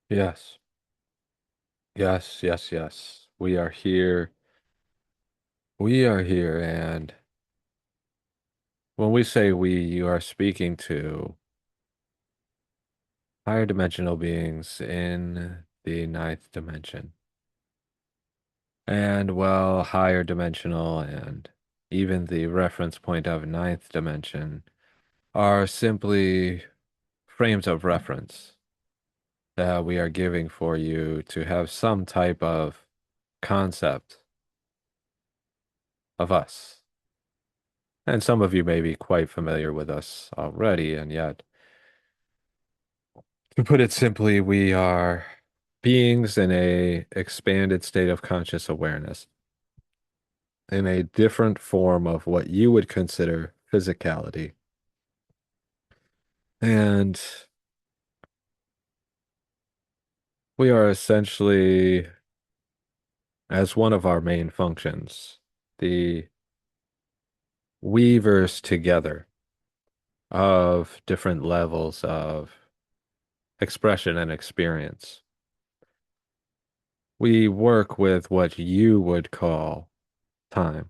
Yes, yes, yes, yes. We are here. We are here. And when we say we, you are speaking to higher dimensional beings in the ninth dimension. And well, higher dimensional and even the reference point of ninth dimension are simply frames of reference that we are giving for you to have some type of concept of us. And some of you may be quite familiar with us already, and yet, to put it simply, we are beings in a expanded state of conscious awareness, in a different form of what you would consider physicality. And we are essentially, as one of our main functions, the weavers together of different levels of expression and experience. We work with what you would call time.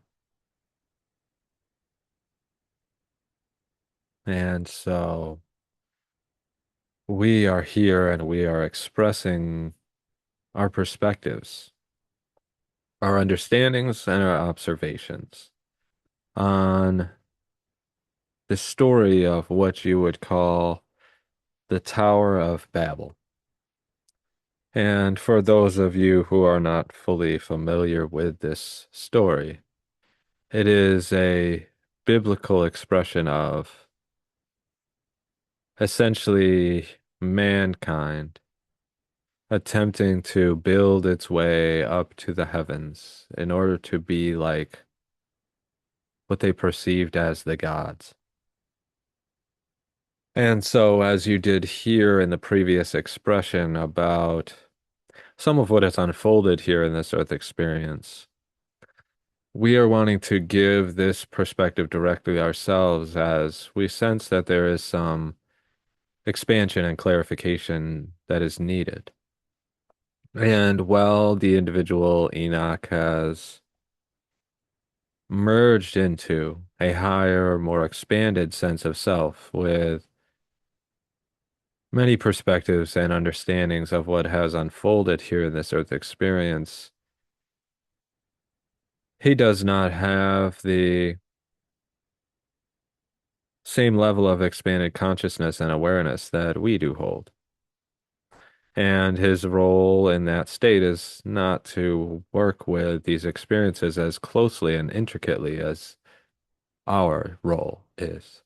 And so we are here and we are expressing our perspectives, our understandings, and our observations on the story of what you would call the Tower of Babel. And for those of you who are not fully familiar with this story, it is a biblical expression of essentially mankind attempting to build its way up to the heavens in order to be like what they perceived as the gods. And so, as you did hear in the previous expression about some of what has unfolded here in this Earth experience, we are wanting to give this perspective directly ourselves as we sense that there is some expansion and clarification that is needed. And while the individual Enoch has merged into a higher, more expanded sense of self with many perspectives and understandings of what has unfolded here in this Earth experience, he does not have the same level of expanded consciousness and awareness that we do hold. And his role in that state is not to work with these experiences as closely and intricately as our role is.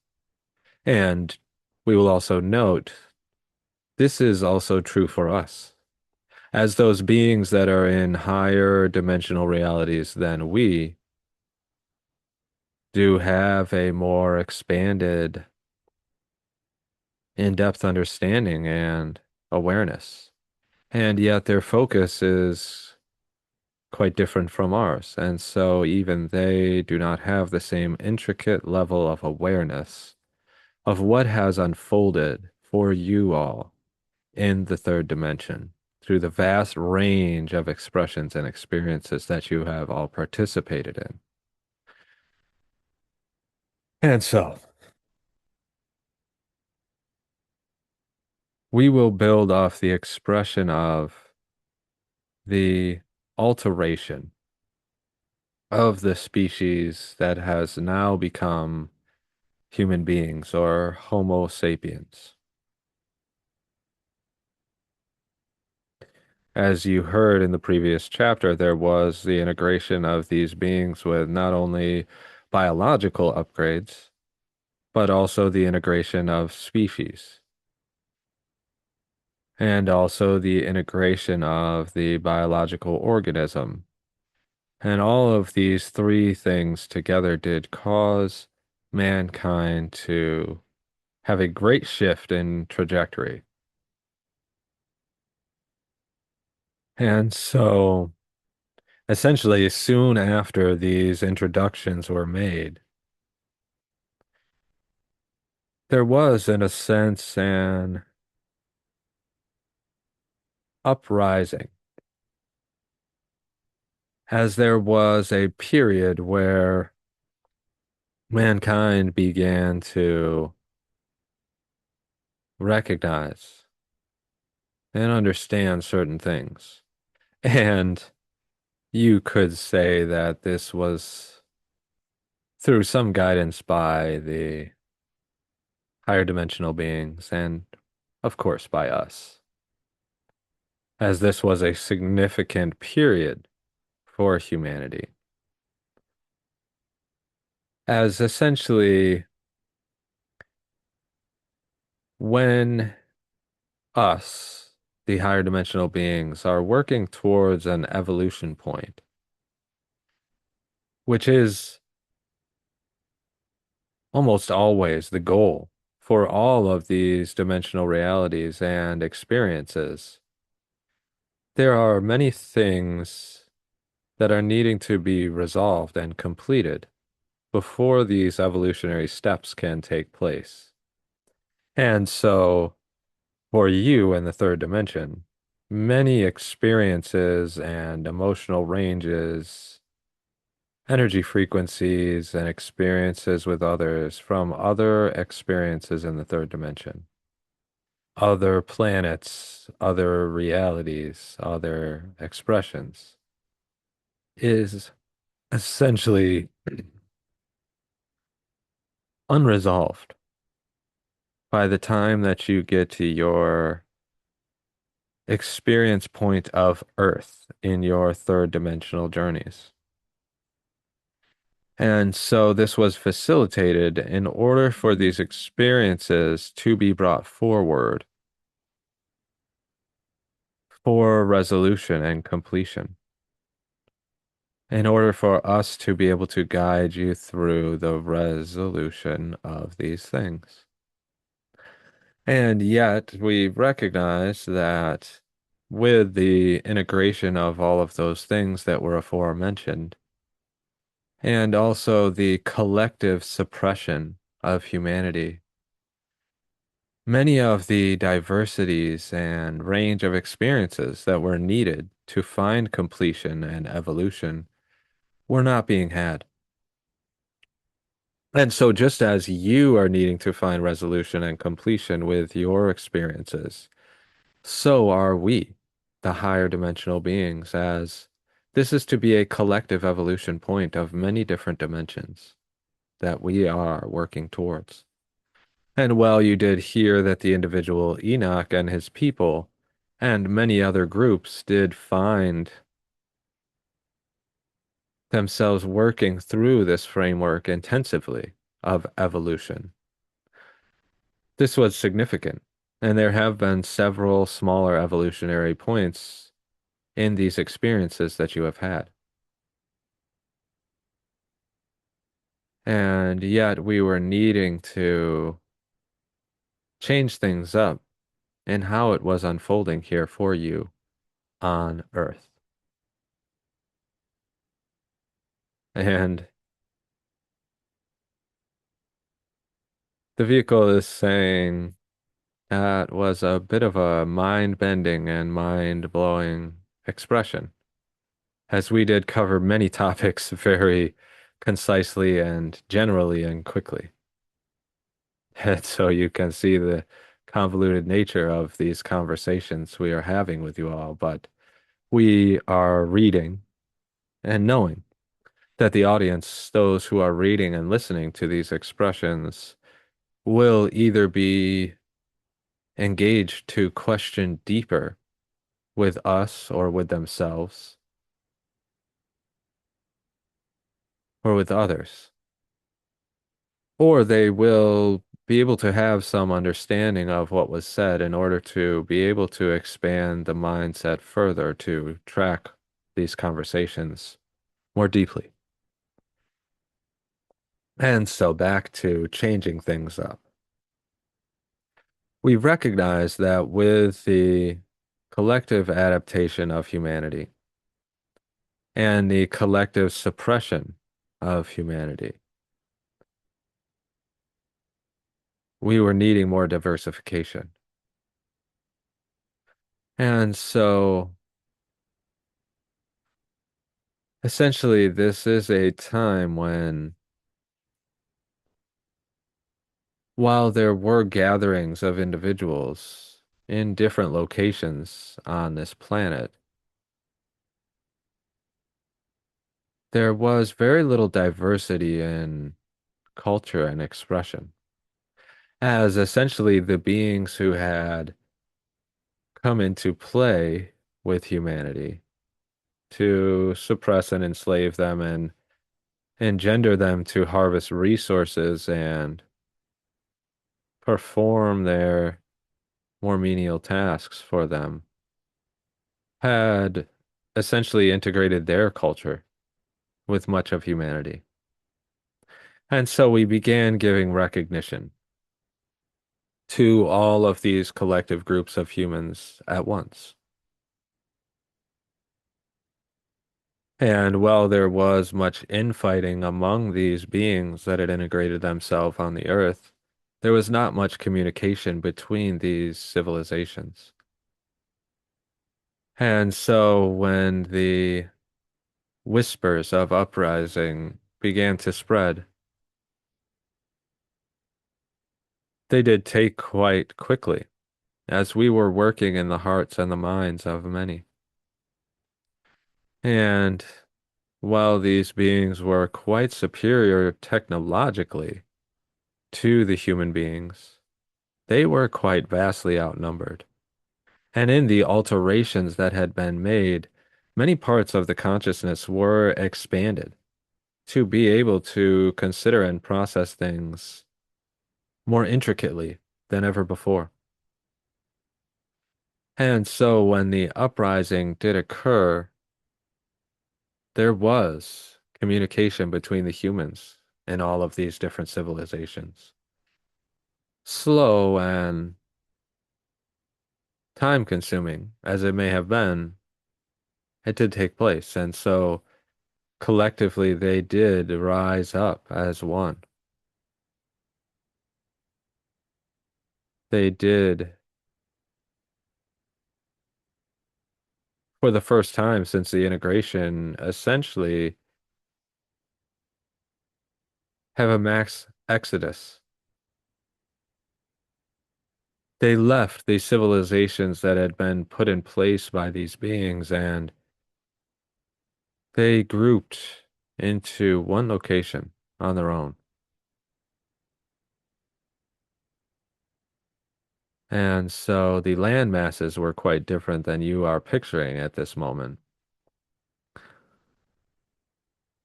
And we will also note this is also true for us. As those beings that are in higher dimensional realities than we do have a more expanded, in-depth understanding and awareness. And yet their focus is quite different from ours. And so even they do not have the same intricate level of awareness of what has unfolded for you all in the third dimension through the vast range of expressions and experiences that you have all participated in. And so we will build off the expression of the alteration of the species that has now become human beings or Homo sapiens. As you heard in the previous chapter, there was the integration of these beings with not only biological upgrades, but also the integration of species, and also the integration of the biological organism. And all of these three things together did cause mankind to have a great shift in trajectory. And so, essentially, soon after these introductions were made, there was, in a sense, an uprising, as there was a period where mankind began to recognize and understand certain things. And you could say that this was through some guidance by the higher dimensional beings and, of course, by us, as this was a significant period for humanity. As essentially, when us, the higher dimensional beings, are working towards an evolution point, which is almost always the goal for all of these dimensional realities and experiences. There are many things that are needing to be resolved and completed before these evolutionary steps can take place. And so, for you in the third dimension, many experiences and emotional ranges, energy frequencies, and experiences with others from other experiences in the third dimension, other planets, other realities, other expressions, is essentially unresolved by the time that you get to your experience point of Earth in your third dimensional journeys. And so this was facilitated in order for these experiences to be brought forward for resolution and completion, in order for us to be able to guide you through the resolution of these things. And yet we recognize that with the integration of all of those things that were aforementioned, and also the collective suppression of humanity, many of the diversities and range of experiences that were needed to find completion and evolution were not being had. And so, just as you are needing to find resolution and completion with your experiences, so are we, the higher dimensional beings, as this is to be a collective evolution point of many different dimensions that we are working towards. And while you did hear that the individual Enoch and his people and many other groups did find themselves working through this framework intensively of evolution, this was significant. And there have been several smaller evolutionary points in these experiences that you have had. And yet we were needing to change things up in how it was unfolding here for you on Earth. And the vehicle is saying that was a bit of a mind-bending and mind-blowing expression, as we did cover many topics very concisely and generally and quickly. And so you can see the convoluted nature of these conversations we are having with you all, but we are reading and knowing that the audience, those who are reading and listening to these expressions, will either be engaged to question deeper with us or with themselves or with others, or they will be able to have some understanding of what was said in order to be able to expand the mindset further to track these conversations more deeply. And so back to changing things up. We recognize that with the collective adaptation of humanity and the collective suppression of humanity, we were needing more diversification. And so essentially, this is a time when, while there were gatherings of individuals in different locations on this planet, there was very little diversity in culture and expression, as essentially the beings who had come into play with humanity to suppress and enslave them and engender them to harvest resources and perform their more menial tasks for them, had essentially integrated their culture with much of humanity. And so we began giving recognition to all of these collective groups of humans at once. And while there was much infighting among these beings that had integrated themselves on the earth, there was not much communication between these civilizations. And so when the whispers of uprising began to spread, they did take quite quickly, as we were working in the hearts and the minds of many. And while these beings were quite superior technologically to the human beings, they were quite vastly outnumbered. And in the alterations that had been made, many parts of the consciousness were expanded to be able to consider and process things more intricately than ever before. And so when the uprising did occur, there was communication between the humans in all of these different civilizations. Slow and time consuming as it may have been, it did take place. And so collectively they did rise up as one. They did, for the first time since the integration, essentially have a mass exodus. They left the civilizations that had been put in place by these beings and they grouped into one location on their own. And so the land masses were quite different than you are picturing at this moment.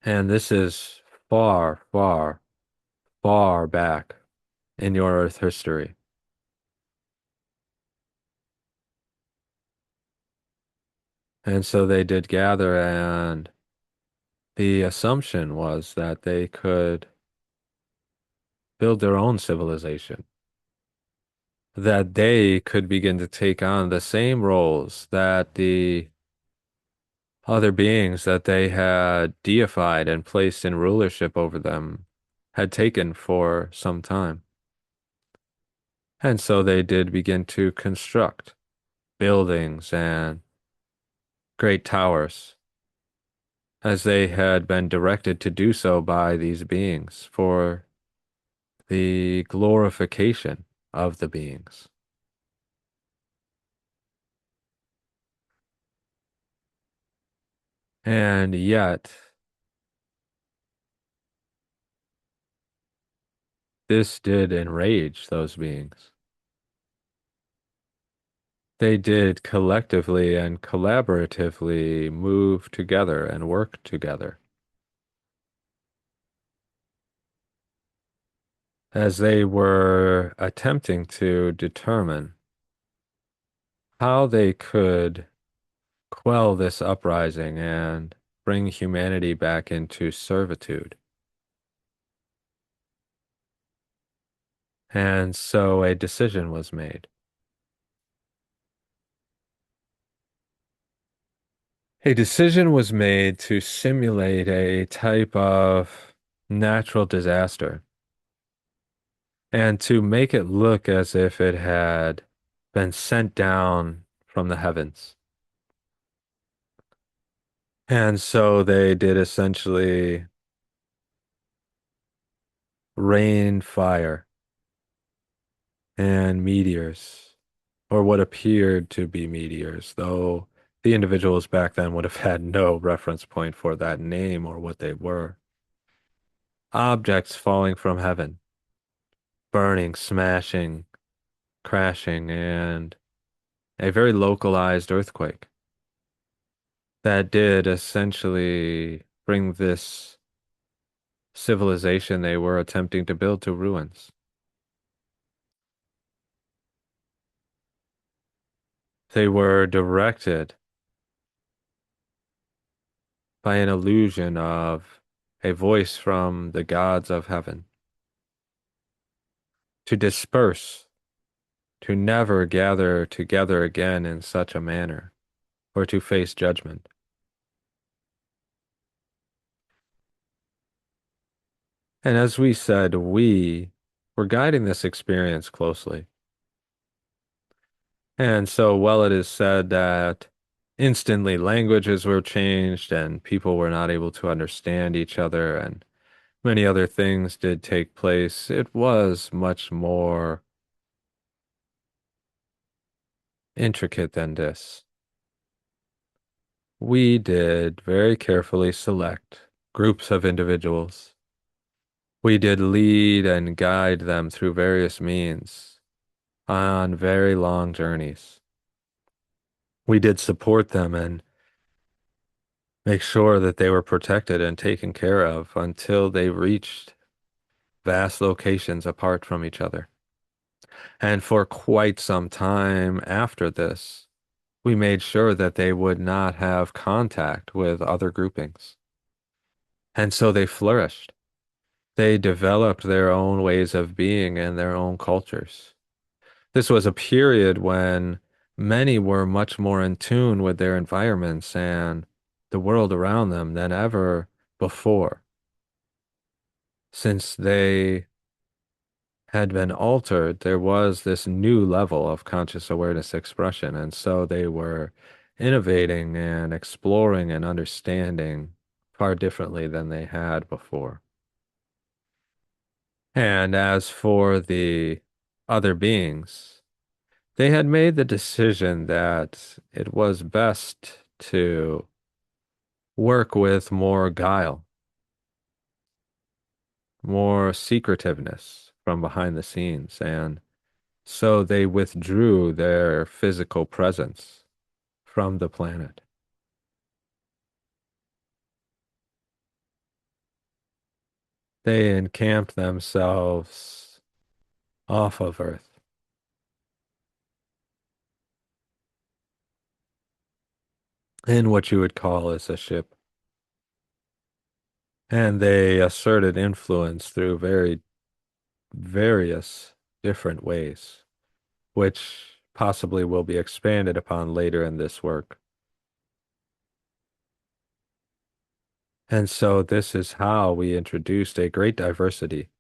And this is far, far, far back in your Earth history. And so they did gather, and the assumption was that they could build their own civilization, that they could begin to take on the same roles that the other beings that they had deified and placed in rulership over them had taken for some time. And so they did begin to construct buildings and great towers, as they had been directed to do so by these beings for the glorification of the beings. And yet, this did enrage those beings. They did collectively and collaboratively move together and work together as they were attempting to determine how they could quell this uprising and bring humanity back into servitude. And so a decision was made. A decision was made to simulate a type of natural disaster and to make it look as if it had been sent down from the heavens. And so they did essentially rain fire and meteors, or what appeared to be meteors, though the individuals back then would have had no reference point for that name or what they were. Objects falling from heaven, burning, smashing, crashing, and a very localized earthquake that did essentially bring this civilization they were attempting to build to ruins. They were directed by an illusion of a voice from the gods of heaven to disperse, to never gather together again in such a manner, or to face judgment. And as we said, we were guiding this experience closely. And so, while it is said that instantly languages were changed and people were not able to understand each other and many other things did take place, it was much more intricate than this. We did very carefully select groups of individuals. We did lead and guide them through various means on very long journeys. We did support them and make sure that they were protected and taken care of until they reached vast locations apart from each other. And for quite some time after this, we made sure that they would not have contact with other groupings. And so they flourished. They developed their own ways of being and their own cultures. This was a period when many were much more in tune with their environments and the world around them than ever before, since they had been altered, there was this new level of conscious awareness expression. And so they were innovating and exploring and understanding far differently than they had before. And as for the other beings, they had made the decision that it was best to work with more guile, more secretiveness from behind the scenes. And so they withdrew their physical presence from the planet. They encamped themselves off of Earth in what you would call as a ship. And they asserted influence through very various different ways, which possibly will be expanded upon later in this work. And so this is how we introduced a great diversity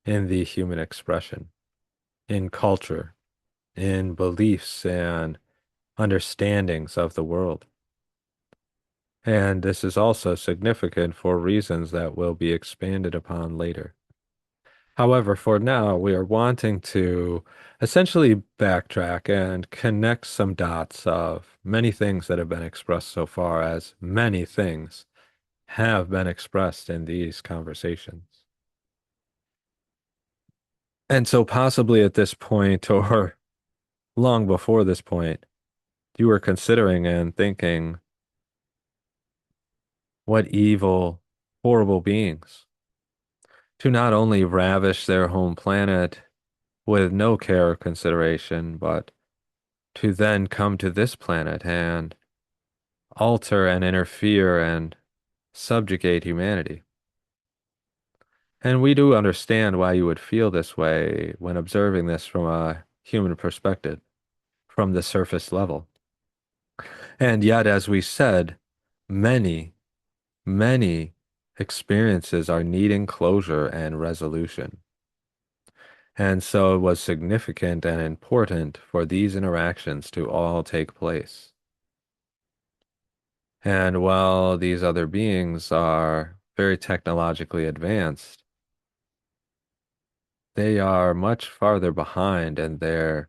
in the human expression, in culture, in beliefs and understandings of the world. And this is also significant for reasons that will be expanded upon later. However, for now, we are wanting to essentially backtrack and connect some dots of many things that have been expressed so far, as many things have been expressed in these conversations. And so, possibly at this point, or long before this point, you were considering and thinking, what evil, horrible beings to not only ravish their home planet with no care or consideration, but to then come to this planet and alter and interfere and subjugate humanity. And we do understand why you would feel this way when observing this from a human perspective, from the surface level. And yet, as we said, many, many experiences are needing closure and resolution. And so it was significant and important for these interactions to all take place. And while these other beings are very technologically advanced, they are much farther behind in their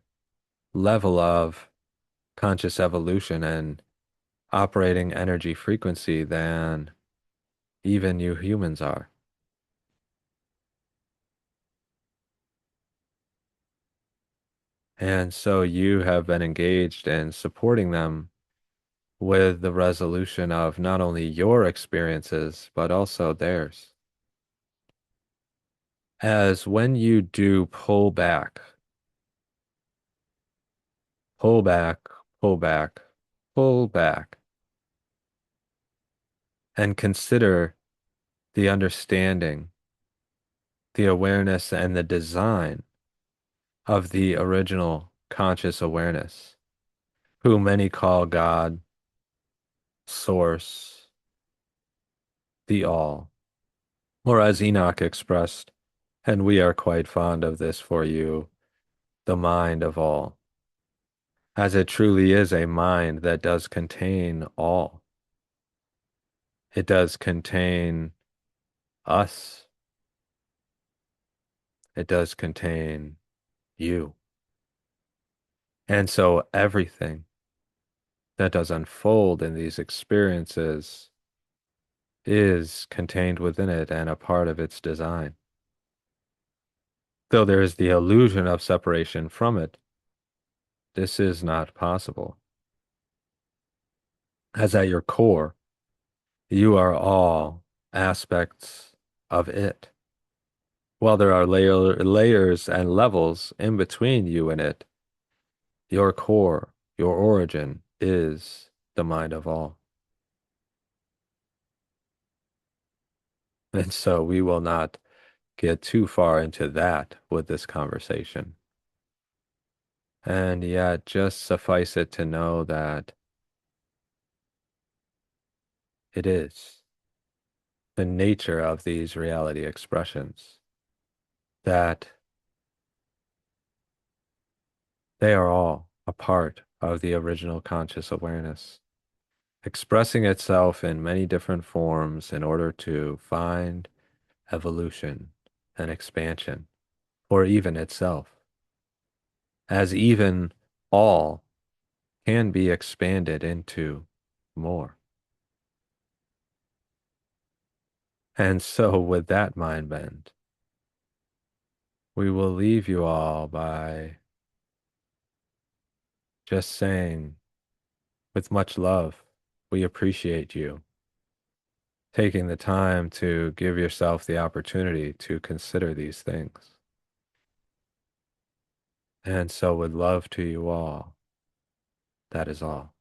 level of conscious evolution and operating energy frequency than even you humans are. And so you have been engaged in supporting them with the resolution of not only your experiences, but also theirs. As when you do pull back, pull back, pull back, and consider the understanding, the awareness, and the design of the original conscious awareness, who many call God, Source, the All, or as Enoch expressed, and we are quite fond of this for you, the mind of all, as it truly is a mind that does contain all. It does contain us. It does contain you. And so everything that does unfold in these experiences is contained within it and a part of its design. Though there is the illusion of separation from it, this is not possible. As at your core, you are all aspects of it. While there are layers and levels in between you and it, your core, your origin is the mind of all. And so we will not get too far into that with this conversation. And yet, just suffice it to know that it is the nature of these reality expressions that they are all a part of the original conscious awareness, expressing itself in many different forms in order to find evolution and expansion, or even itself, as even all can be expanded into more. And so, with that mind bend, we will leave you all by just saying, with much love, we appreciate you taking the time to give yourself the opportunity to consider these things. And so, with love to you all, that is all.